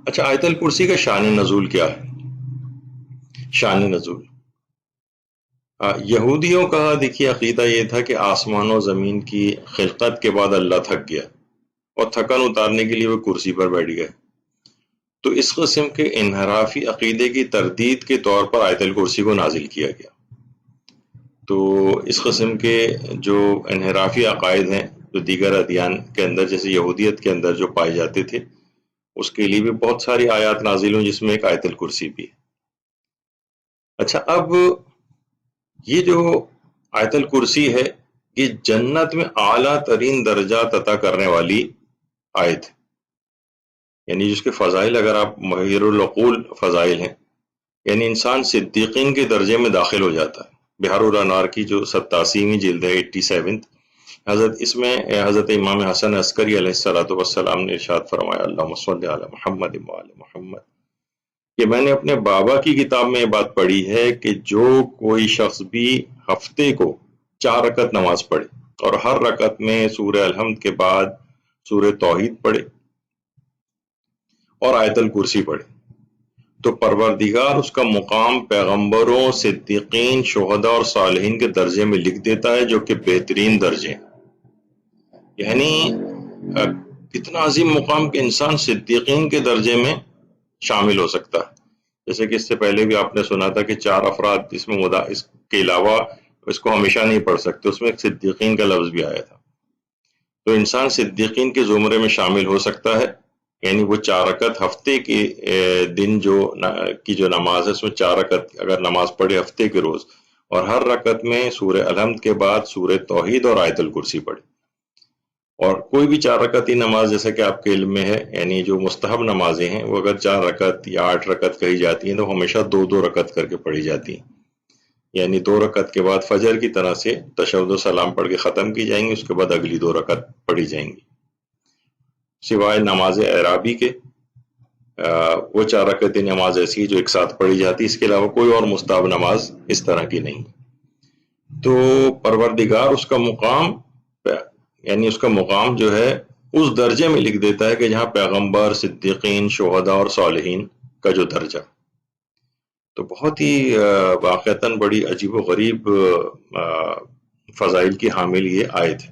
اچھا، آیت الکرسی کا شان نزول کیا ہے؟ شان نزول یہودیوں کا دیکھیے عقیدہ یہ تھا کہ آسمان و زمین کی خلقت کے بعد اللہ تھک گیا اور تھکن اتارنے کے لیے وہ کرسی پر بیٹھ گئے. تو اس قسم کے انحرافی عقیدے کی تردید کے طور پر آیت الکرسی کو نازل کیا گیا. تو اس قسم کے جو انحرافی عقائد ہیں جو دیگر ادیان کے اندر جیسے یہودیت کے اندر جو پائے جاتے تھے، اس کے لیے بھی بہت ساری آیات نازل ہوں جس میں ایک آیت الکرسی بھی ہے. اچھا، اب یہ جو آیت الکرسی ہے یہ جنت میں اعلیٰ ترین درجات عطا کرنے والی آیت ہے، یعنی جس کے فضائل اگر آپ محیر العقول فضائل ہیں، یعنی انسان صدیقین کے درجے میں داخل ہو جاتا ہے. بہار الانوار کی جو 87ویں جلد ہے 87، اس میں حضرت امام حسن عسکری علیہ الصلوۃ والسلام نے ارشاد فرمایا اللہم صلی علی محمد وعلی محمد، کہ میں نے اپنے بابا کی کتاب میں یہ بات پڑھی ہے کہ جو کوئی شخص بھی ہفتے کو 4 رکعت نماز پڑھے اور ہر رکعت میں سورہ الحمد کے بعد سورہ توحید پڑھے اور آیت الکرسی پڑھے تو پروردگار اس کا مقام پیغمبروں، صدیقین، شہداء اور صالحین کے درجے میں لکھ دیتا ہے، جو کہ بہترین درجے ہیں. یعنی کتنا عظیم مقام کہ انسان صدیقین کے درجے میں شامل ہو سکتا ہے. جیسے کہ اس سے پہلے بھی آپ نے سنا تھا کہ 4 افراد اس میں اس کے علاوہ اس کو ہمیشہ نہیں پڑھ سکتے، اس میں ایک صدیقین کا لفظ بھی آیا تھا. تو انسان صدیقین کے زمرے میں شامل ہو سکتا ہے، یعنی وہ 4 رکعت ہفتے کے دن جو نماز ہے اس میں 4 رکعت اگر نماز پڑھے ہفتے کے روز، اور ہر رکعت میں سورہ الحمد کے بعد سورہ توحید اور آیت الکرسی پڑھے. اور کوئی بھی 4 رکعتی نماز جیسا کہ آپ کے علم میں ہے، یعنی جو مستحب نمازیں ہیں وہ اگر 4 رکعت یا 8 رکعت کہی جاتی ہیں تو ہمیشہ 2 رکعت کر کے پڑھی جاتی ہیں. یعنی 2 رکعت کے بعد فجر کی طرح سے تشہد و سلام پڑھ کے ختم کی جائیں گی، اس کے بعد اگلی 2 رکعت پڑھی جائیں گی. سوائے نماز اعرابی کے وہ 4 رکعتی نماز ایسی جو ایک ساتھ پڑھی جاتی، اس کے علاوہ کوئی اور مستحب نماز اس طرح کی نہیں. تو پروردگار اس کا مقام یعنی اس کا مقام جو ہے اس درجے میں لکھ دیتا ہے کہ جہاں پیغمبر، صدیقین، شہداء اور صالحین کا جو درجہ. تو بہت ہی واقعتاً بڑی عجیب و غریب فضائل کی حامل یہ آیت ہے.